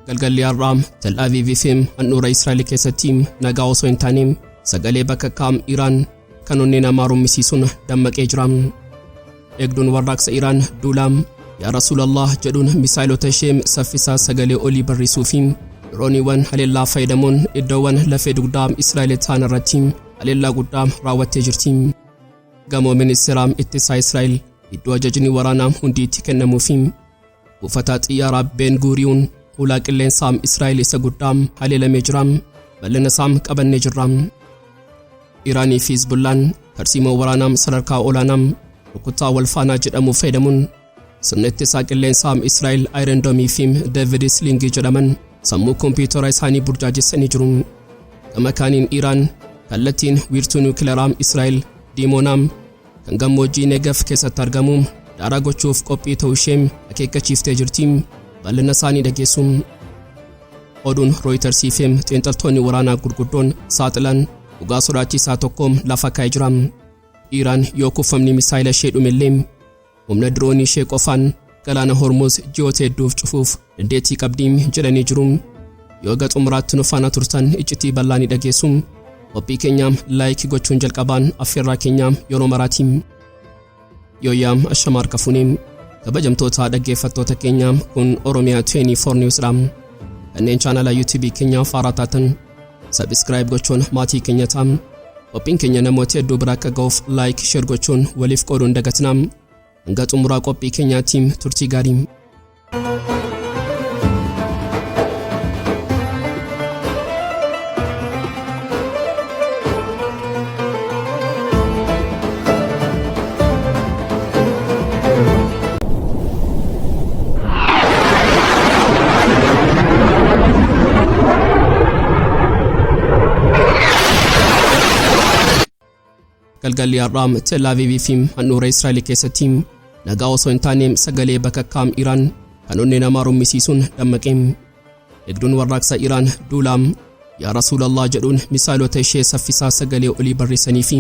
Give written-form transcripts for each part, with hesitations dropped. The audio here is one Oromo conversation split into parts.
galgalli Har'aa Tel-Aviiv fi handhuura Israa'el keessatti nagaa osoo hin taane sagalee bakka kaam Iraan kan onnee namaa rummisiisuun dammaqee jira. Eegduun Warraaqsa Iraan duula Yaa Rasuulallaah jedhuun misaa'elota ishee Saffisa Sagalee Olii barreessuu fi drooniiwwan Haleellaa fayyadamuun iddoowwan lafee dugdaa Israa'el ta'an irratti Haleellaa guddaa raawwattee jirti. Gamoo Ministeera Ittisaa Israa'el iddoo ajajni waraanaa hundi itti kennamuu fi Buufata Xiyyaaraa Ben Gurion ulaa qilleensaa Israa'el isa guddaa Haleelamee jira. Bal'ina isaa qabannee jirra. Iraanii fi Hizbullaan tarsiimoo waraanaa sadarkaa olaanaa Rukuttaa Wal-Faanaa jedhamu fayyadamuun sirna ittisaa qilleensaa Israa'el Iron Dome fi David Sling jedhaman sammuu kompiitara isaanii burjaajessanii jiru. Gama kaaniin Iraan kallattiin wiirtuu Niwukilaraa Israa'el Dimona kan gammoojjii Negev keessatti argamu daaraa gochuuf qophii ta'uu ishee akeekkachiiftee jirti. Bal'ina isaanii dhageessuun oduun Reuters fi xiinxaltoonni waraanaa gurguddoon saaxilan dhugaa sodaachisaa tokko lafa kaa'ee jira. Iraan yoo kuufamni misaa'ela ishee dhumillee humna diroonii ishee qofaan galaana Hormuz ji'oota hedduuf cufuuf dandeettii qabdi jedhanii jiru. Yoo xumuraatti nu faana turtan iccitii bal'aanii dhageessu. Qophii keenya laayik gochuun jalqabaan affeerraa keenya yeroo maraatiin. Yooyyaa ashamaar kafuuneen kabajamtoota dhaggeeffattoota keenya kun Oromia 24 News dha. Kanneen chaanala YouTube keenyaaf haaraa taatan subscribe gochuun maatii keenya ta'aa. Qophiin keenya namoota hedduu bira akka ga'uuf like share gochuun waliif qooduun dagatinaa. Hanga xumuraa qophii keenyaatiin turtii gaarii. galgalli Har'aa Tel-Aviiv fi handhuura Israa'el keessatti nagaa osoo hin taane sagalee bakka kaam Iraan kan onnee namaa rummisiisuun dammaqee. Eegduun Warraaqsa Iraan duula Yaa Rasuulallaah jedhuun misaa'elota ishee Saffisa Sagalee Olii barreessanii fi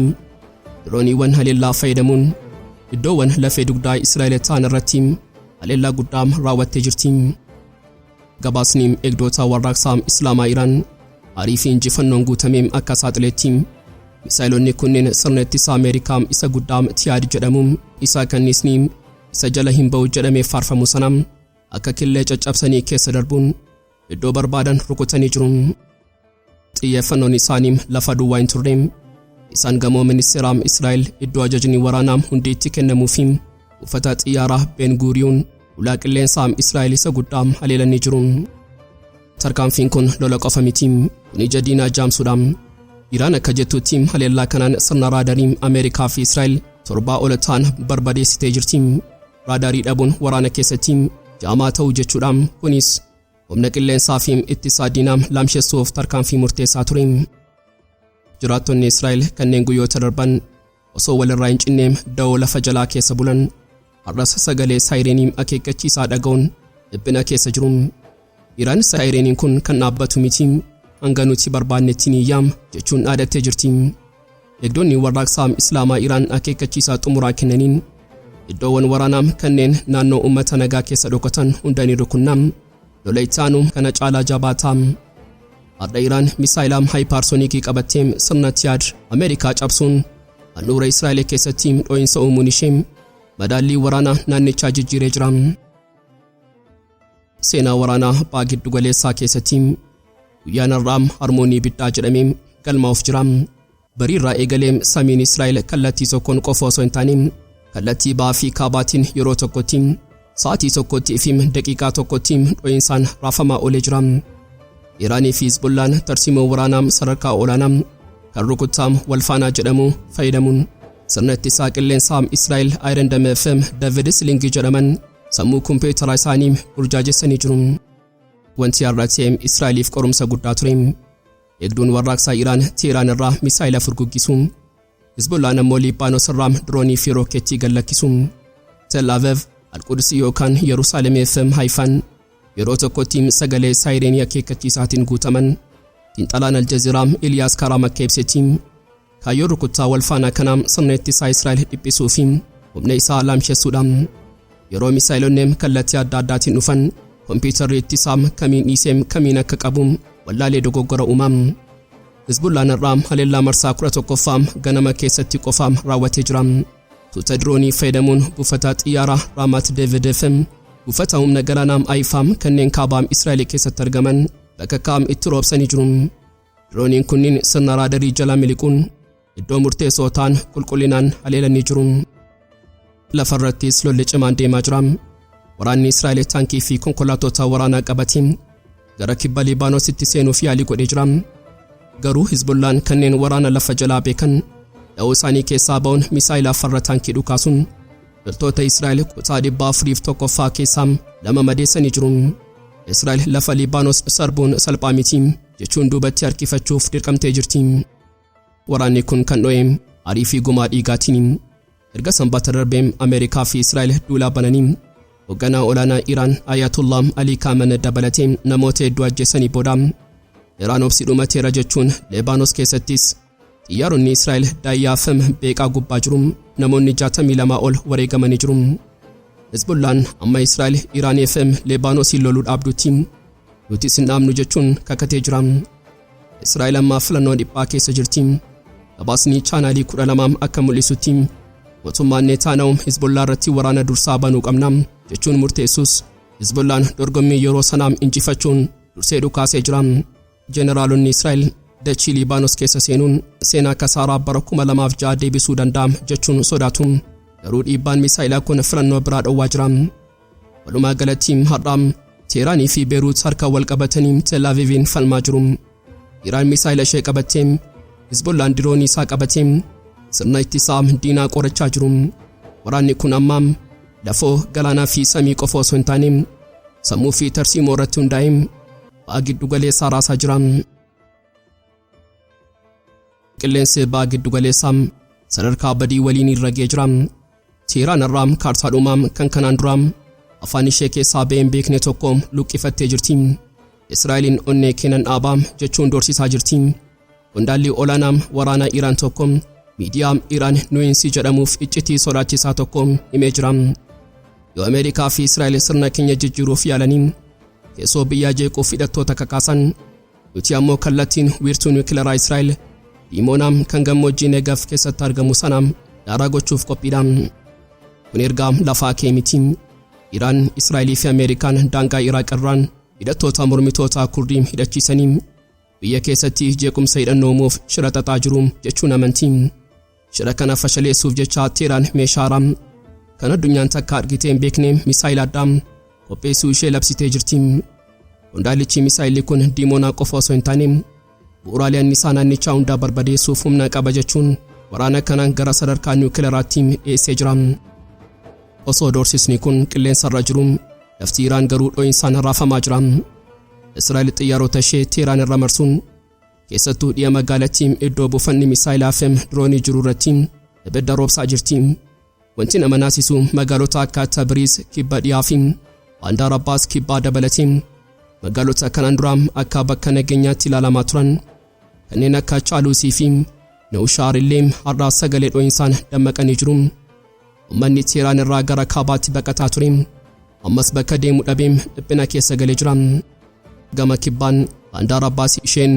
drooniiwwan Haleellaa fayyadamuun iddoowwan lafee dugdaa Israa'el ta'an irratti Haleellaa guddaa raawwattee jirti. Gabaasni eegdota warraaqsaa Islaamaa Iraan aarii fi injifannoon guutamee akka saaxileetti misaa'elonni kunneen sirna ittisaa Ameerikaa isa guddaa Tiyaad jedhamu isa kannisni isa jala hin ba'u jedhamee faarfamu sana akka killee caccabsanii keessa darbuun iddoo barbaadan rukutanii jiru. Xiyyeeffannoon isaanii lafa duwwaa hin turre. Isaan gamoo ministeera Israa'el iddoo ajajni waraanaa hundi itti kennamuu fi Buufata Xiyyaaraa Ben Gurion ulaa qilleensaa Israa'el isa guddaa haleelanii jiru. Tarkaanfiin kun lola qofa miti, ni jadiina jaamsuudha. Iraan akka jettutti Haleellaa kanaan sirna raadarii Ameerikaa fi Israa'el 7 ol ta'an barbadeessitee jirti. Raadarii dhabuun waraana keessatti jaamaa ta'uu jechuudha. Kunis humna qilleensaa fi ittisaa diinaa laamsheessuuf tarkaanfii murteessaa ture. Jiraattonni Israa'el kanneen guyyoota darban osoo walirraa hin cinne da'oo lafa jalaa keessa bulan har'as sagalee saayireenii akeekkachiisaa dhaga'uun dhiphina keessa jiru. Iraan saayireeniin kun kan dhaabbatu miti, hanga nuti barbaannetti ni yaam jechuun dhaadattee jirti. Eegdonni warraaqsaa Islaamaa Iraan akeekkachiisaa xumuraa kennaniin iddoowwan waraanaa kanneen naannoo uummata nagaa keessa dhokatan hundanii rukunnaa lola ittaanu kana caalaa jabaataa. Har'a Iraan Misaa'ela Hypersonic qabattee sirna Tiyaad Ameerikaa cabsuun handhuura Israa'el keessatti dhoo'insa uumuun ishee madaallii waraanaa naannichaa jijjiiree jira. Seenaa waraanaa baa giddu galeessaa keessatti guyyaan Har'aa harmoonii biddaa jedhamee galmaa'uuf jira. Bariirraa eegalee samiin Israa'el kallattii tokkoon qofa osoo hin taane kallattii ba'aa fi kaabaatiin yeroo tokkotti sa'aatii tokkotti fi daqiiqaa tokkotti dhoo'insaan raafamaa oolee jira. Iraanii fi Hizbullaan tarsiimoo waraanaa sadarkaa olaanaa kan Rukuttaa Wal-Faanaa jedhamu fayyadamuun sirna ittisaa qilleensaa Israa'el Iron Dome fi David Sling jedhaman sammuu kompiitara isaanii burjaajessanii jiru. Wanti har'a ta'e Israa'eliif qorumsa guddaa ture. Eegduun warraaqsaa Iraan Teheraan irraa misaa'ela furguggisu. Hizbullaan ammoo Liibaanos irraa diroonii fi rookeettii gallakkisu. Tel-Aviiv, Al-Quds yookaan Yerusaalemii fi Haayfaan yeroo tokkotti sagalee saayireenii akeekkachiisaatiin guutaman. Xiinxalaan Aljaziiraa Eliyaas Karaam akka ibsetti kaayyoon Rukuttaa Wal-Faanaa kanaa sirna ittisaa Israa'el dhiphisuu fi humna isaa laamsheessuudha. Yeroo misaa'elonni kallattii adda addaatiin dhufan kompiitarri ittisaam kamiin dhiiseem kamiin akka qabuum wallaalee dogoggora uumaam. Hizbullaan Har'aam Haleellaa marsaa 11ffaam ganama keessatti qofaam raawwatee jira. Tuuta diroonii fayyadamuun buufata xiyyaaraa Raamaat Deevedefem buufata humna galaanaam Aifaam kanneen kaabaam Israa'el keessatti argaman bakka kaam itti roobsanii jiru. Dirooniin kunniin sirna raadarii jala miliquun iddoo murteessoo ta'an qulqullinaan haleelanii jiru. Lafarrattis lolli cimaan deemaa jira. Waraanni Israa'el taankii fi konkolaattota waraanaa qabatiin gara kibba Libaanoositti seenuuf yaalii godhee jira. Garuu Hizbullaan kanneen waraana lafa jalaa beekan dha'uu isaanii keessaa ba'uun misaa'ila farra taankii dhukaasuun loltoota Israa'el kutaa 401ffaa keessaa 2 madeessanii jiru. Israa'el lafa Libaanos sarbuun salphaa miti jechuun duubatti harkifachuuf dirqamtee jirti. Waraanni kun kan dho'e aarii fi gumaa dhiigaatiin erga sanbata darbeem Ameerikaa fi Israa'el duula bananii hoogganaa olaanaa Iraan Ayatollah Ali Khamenei dabalatee namoota hedduu ajjeesanii booda Iraan obsi dhumateera jechuun Libaanos keessattis xiyyaaronni Israa'el daayyaafam beeqaa gubbaa jiru. Namoonni 62 ol wareegamanii jiru. Hizbullaan amma Israa'el Iraan FM Libaanosin loluu dhaabdutti nuti sin dhaabnu jechuun kakatee jira. Israa'el amma filannoo dhiphaa keessa jirti. Gabaasni chaanaalii 12 akka mul'isutti mootummaan Netanyaahuu Hizbullaa irratti waraana dursaa banuu qabna jechuun murteessus Hizbullaan dorgommii yeroo sanaam injifachuun dursee dhukaasee jira. Jeneraalonni Israa'el dachii Libaanos keessa seenuun seenaa kasaaraa bara 2006 deebisuu danda'am jechuun sodaatu. Garuu dhiibbaan misaa'ilaa kun filannoo biraa dhowwaa jira. Walumaa galatti Har'aam Teeraanii fi Beeruut harka wal qabatanii Tel-Aviivin falmaa jiru. Iraan misaa'ila ishee qabattee Hizbullaan diroonii isaa qabattee sirna ittisaa diinaa qorachaa jiru. Waraanni kun ammaam lafoo galaanaa fi samii qofa osoo hin taane sammuu fi tarsiimoo irratti hundaa'ee ba'aa giddu galeessaa raasaa jira. Qilleensi ba'aa giddu galeessaa sadarkaa badii waliin irra ga'ee jira. Teeraan Har'aam kaartaadhumaam kan kanaan duraam afaan ishee keessaa ba'een beekne tokko luqqifattee jirti. Israa'eliin onnee keenan dhaabaam jechuun doorsisaa jirti. Qondaalli olaanaam waraanaa Iraan tokko miidiyaa Iraan Nuwinsi jedhamuuf iccitii sodaachisaa tokko himee jira. Yoo Ameerikaa fi Israa'el sirna keenya jijjiiruuf yaalanii keessoo biyyaa jeequuf hidhattoota kakaasan nuti ammoo kallattiin wiirtuu Niwukilaraa Israa'el Dimonaam kan gammoojjii Negev keessatti argamu sanaam daaraa gochuuf qophiidha. Kun ergaa lafaa kee miti. Iraan, Israa'elii fi Ameerikaan daangaa Iraaq irraan hidhattoota mormitoota Kurdii hidhachiisanii biyya keessatti jeequmsa hidhannoo uumuuf shira xaxaa jiru jechuun amantii. Shira kana fashaleessuuf jecha Teeraan meeshaa raam kan addunyaan takka argitee hin beekne misaa'ila addaa qopheessuu ishee labsitee jirti. Qondaalichi misaa'illi kun Dimona qofa osoo hin taane bu'uuraalee anniisaa naannichaa hundaa barbadeessuuf humna qaba jechuun waraana kanaan gara sadarkaa niwukilaraatti dhiyeessee jira. Osoo doorsisni kun qilleensa irra jiru lafti Iraan garuu dho'insaan raafamaa jira. Israa'el xiyyaarota ishee Teeraan irra marsuun keessattuu dhiya magaalattii iddoo buufanni misaa'ilaa FM diroonii jiru irratti ibidda roobsaa jirti. Wanti nama naasisu magaalota akka Tabriz kibba dhiyaa fi Bandar Abbas kibbaa dabalatee magaalota kanaan dura akka bakka nageenyaatti ilaalamaa turan kanneen akka Chaalusii fi Nawshaar illee har'a sagalee dho'insaan dammaqanii jiru. Uummanni Teeraan irraa gara kaabaatti baqataa ture ammas bakka deemu dhabeem dhiphina keessa galee jira. Gama kibbaan Bandar Abbas isheen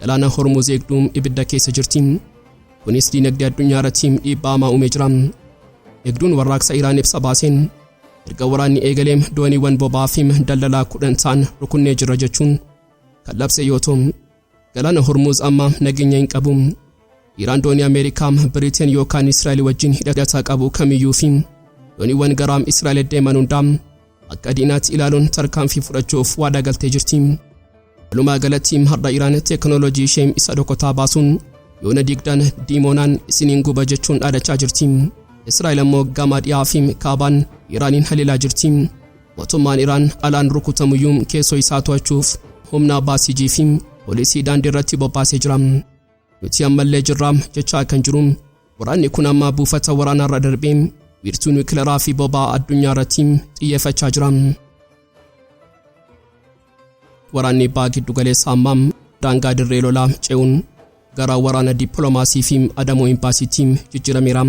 galaana Hormuz eegduun ibidda keessa jirti. Kunis diinagdee addunyaa irratti dhiibbaa uumee jira. Eegduun Warraaqsa Iraan ibsa baaseen erga waraanni eegaleem dooniiwwan boba'aa fi daldalaa 10 ta'an rukunnee jira jechuun kan labse yoo ta'u galaana Hormuz amma nageenya hin qabu. Iraan doonii Ameerikaa, Biriteen yookaan Israa'el wajjin hidhata qabu kamiyyuu fi dooniiwwan garaam Israa'el deeman hundaa akka diinaatti ilaaluun tarkaanfii fudhachuuf waadaa galtee jirti. Walumaa galatti har'a Iraan teekinooloojii ishee isa dhokataa baasuun yoona digdaan Dimonaan isiniin guba jechuun dhaadachaa jirti. Israa'el ammoo gama dhiyaa fi kaabaan Iraaniin haleelaa jirti. Mootummaan Iraan alaan rukutamuyyuu keessoo isaa to'achuuf humna baasijii fi poolisii daandii irratti bobbaasee jira. Nuti ammallee jirraam jechaa kan jiru waraanni kun amma buufata waraanaa irra darbee wiirtuu niwukilaraa fi boba'aa addunyaa irratti xiyyeeffachaa jira. Waraanni ba'aa giddu galeessaa ammaa daangaa dirree lolaa ce'uun gara waraana dippiloomaasii fi adamoo imbaasiitti jijjiirameera.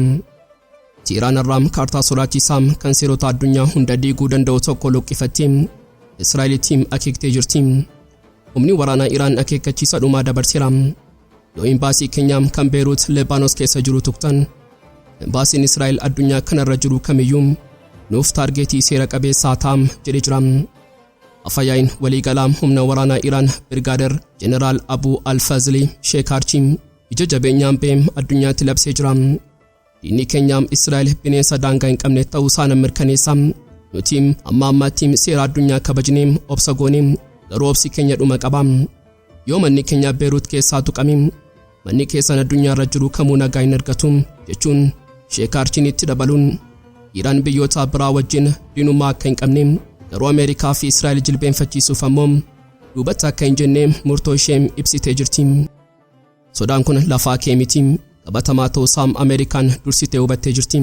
Teeraan irraa kaartaa sodaachisaa kan seerota addunyaa hunda diiguu danda'u tokko luqqifattee Israa'elitti akeektee jirti. Humni waraanaa Iraan akeekkachiisa dhumaa dabarseera. Yoo imbaasii Keenyaa kan Beirut Lebanos keessa jiru tuqtan, imbaasiin Israa'el addunyaa kanarra jiru kamiyyuu nuuf taargeetii seera qabeessaa ta'am jedhee jira. Afayaayin waliigalaa humna waraanaa Iraan Birgaader Jeneraal Abu Al-Fazli Sheekarchi ija jabeenyaan beem addunyaatti labsee jira. Diinni Keenyaa Israa'el bineensa daangaa hin qabne ta'uu isaa mirkaneessa. Nuti amma ammaatti seera addunyaa kabajnee obsa goonee garuu obsi keenya dhuma qaba. Yoo manni keenya Beirut keessaa tuqame manni keessan addunyaarra jiru kamuu nagaa hin argatu jechuun Sheekarchiin itti dabaluun Iraan biyyoota biraa wajjin diinummaa akka hin qabne garuu Ameerikaa fi Israa'el jilbeenfachiisuuf ammoo duubatti akka hin jenne murtoo ishee ibsitee jirti. Sodaan kun lafaa kee miti qabatamaa ta'uusaa Ameerikaan dursitee hubattee jirti.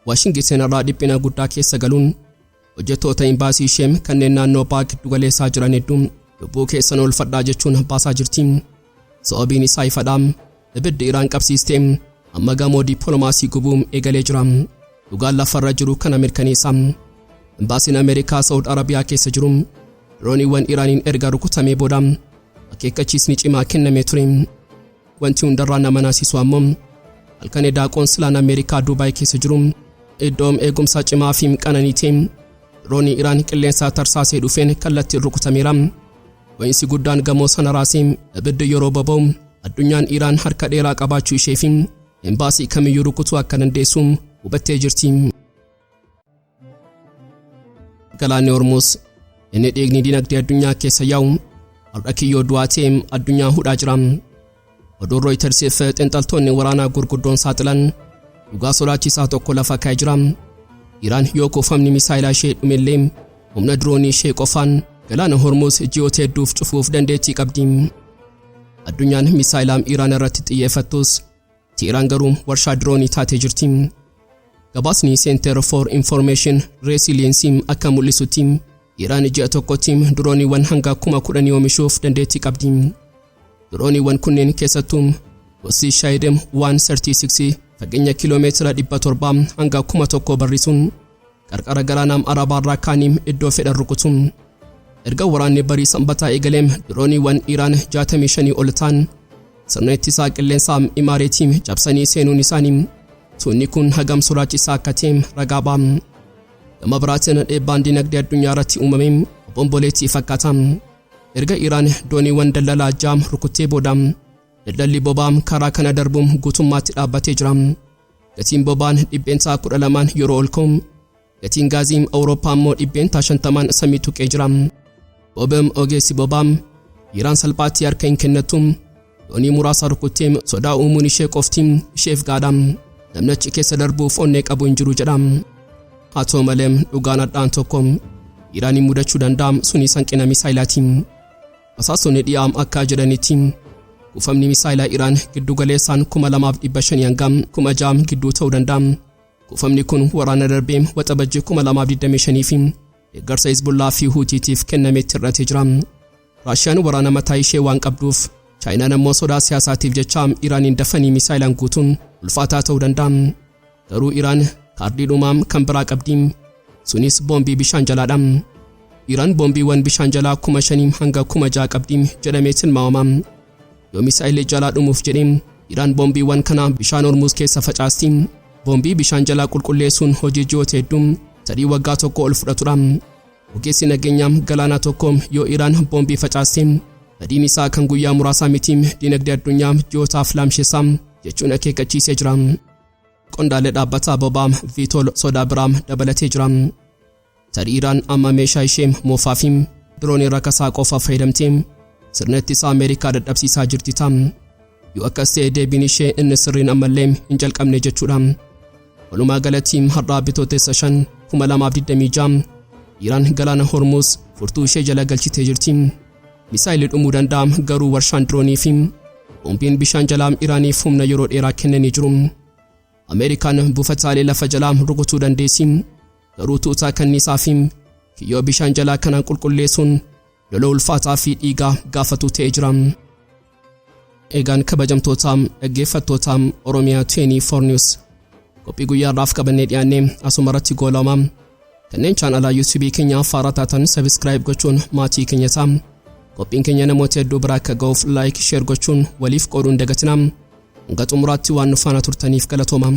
Waashingten irraa dhiphina guddaa keessa galuun hojjettoota imbaasii ishee kanneen naannoo baha giddu galeessaa jiran hedduu lubbuu keessan oolfadhaa jechuun baasaa jirti. Sababiin isaa ifadha. Ibiddi Iraan qabsiistee amma gamoo dippiloomaasii gubuu eegalee jira. Dhugaan lafarra jiru kana mirkaneessa. Imbaasiin Ameerikaa Saudi Arabiyaa keessa jiru dirooniiwwan Iraaniin erga rukutamee booda akeekkachiisni cimaa kennamee ture. Wanti hundarraa nama naasisu ammoo halkan edaa qoonsilaan Ameerikaa Dubaay keessa jiru iddoom eegumsa cimaa fi qananiitiin diroonii Iraan qilleensa tarsaasee dhufeen kallattiin rukutameera. Waa'insi guddaan gamoo sana raasee ibiddi yeroo boba'u addunyaan Iraan harka dheeraa qabaachuu ishee fi imbaasii kamiyyuu rukutuu akka dandeessu hubattee jirti. Galaanni Hormuuz inni dhiigni dinagdee addunyaa keessa yaa'u har'a kiyyoo du'aatee addunyaa hudhaa jira. Oduun Rooyitersiif xinxaltoonni waraanaa gurguddoon saaxilan dhugaa sodaachisaa tokko lafa kaa'ee jira. Iraan yoo kuufamni misaa'elaa ishee dhumellee humna diroonii ishee qofaan galaana Hormuuz ji'oota hedduuf cufuuf dandeettii qabdi. Addunyaan misaa'elaa Iraan irratti xiyyeeffattus Iraan garuu warshaa diroonii taatee jirti. Gabaasni Center for Information Resilience akka mul'isutti Iraan ji'a tokkotti dirooniiwwan hanga 10,000 oomishuuf dandeettii qabdi. Dirooniiwwan kunneen keessattuu gosi Shaayidem 136 fageenya kiiloomeetira 700 hanga 1,000 barrisuun qarqara galaana Arabaarraa kaaniin iddoo fedhan rukutu. Erga waraanni barii sanbataa eegaleem dirooniiwwan Iraan 65 ol ta'an sirna ittisaa qilleensaa Imaareetiin cabsanii seenuun isaanii tunni kun hagam sodaachisaa akka ta'e ragaa ba'a. Gama biraatiin dhiibbaan dinagdee addunyaa irratti uumameen bomboleettii fakkaata. Erga Iraan dooniiwwan daldalaa jaam rukuttee booda daldalli boba'aa karaa kana darbuun guutummaatti dhaabbatee jira. Gatiin boba'aa dhibbeentaa 12 yeroo ol ka'u gatiin gaazii Awurooppaa immoo dhibbeentaa 50 samii tuqee jira. Boba'aan ogeessi boba'aa Iraan salphaatti harka hin kennatu doonii muraasa rukuttee sodaa uumuun ishee qofti isheef gaadha. Namni achi keessa darbuuf onnee qabu hin jiru jedha. Haa ta'u malee dhugaan adda tokko Iraaniin mudachuu danda'a suni hanqina misaa'ilaati. Basaasonni dhiyaa akka jedhanitti kuufamni misaa'ilaa Iraan giddu galeessaan 2,500 hanga 6,000 gidduu ta'uu danda'a. Kuufamni kun waraana darbee waxabajjii 2025 fi deeggarsa Hizbullaa fi Huutiitiif kennametti hir'atee jira. Raashiyaan waraana mataa ishee waan qabduuf Chaayinaan ammoo sodaa siyaasaatiif jecha Iraaniin dafanii misaa'ilaan guutuun ulfaataa ta'uu danda'a. Garuu Iraan kaardii dhumaa kan biraa qabdi. Sunis boombii bishaan jalaadha. Iraan boombiiwwan bishaan jalaa 5,000 hanga 6,000 qabdi jedhamee tilmaamama. Yoo misaa'illi jalaa dhumuuf jedhee Iraan boombiiwwan kana bishaan Hormuuz keessa facaasti. Boombii bishaan jalaa qulqulleessuun hojii ji'oota hedduu tarii waggaa tokko ol fudhatudha. Ogeessi nageenyaa galaana tokko yoo Iraan boombii facaaste badiin isaa kan guyyaa muraasaa miti dinagdee addunyaa ji'ootaaf laamsheessa jechuun akeekkachiisee jira. Qondaalee dhaabbataa boba'aa Viitool Sodaa biraam dabalatee jira. Tarii Iraan amma meeshaa ishee moofaa fi diroonii rakasaa qofa fayyadamtee sirna ittisaa Ameerikaa dadhabsiisaa jirti ta'a. Yoo akkas ta'e deebiin ishee inni sirriin ammallee hin jalqabne jechuudha. Walumaa galatti har'aa bitootessa 5 2026 Iraan galaana Hormuuz furtuu ishee jala galchitee jirti. Misaa'illi dhumuu danda'a garuu warshaan diroonii fi boombiin bishaan jalaa Iraaniif humna yeroo dheeraa kennanii jiru. Ameerikaan buufataalee lafa jalaa rukutuu dandeessi. Garuu tuutaa kanniisaa fi kiyyoo bishaan jalaa kanaan qulqulleessuun lola ulfaataa fi dhiigaa gaafatu ta'ee jira. Eegaan kabajamtootaa dhaggeeffattootaa Oromiyaa 24 News qophii guyyaadhaaf qabannee dhiyaannee asumarratti goolama. kanneen chaanala YouTube keenya faarataatan subscribe gochuun maatii keenya ta'aa. Qophiin keenya namoota hedduu biraa akka ga'uuf like share gochuun waliif qooduun dagatinaa. Hanga xumuraatti waan nu faana turtaniif galatoomaa.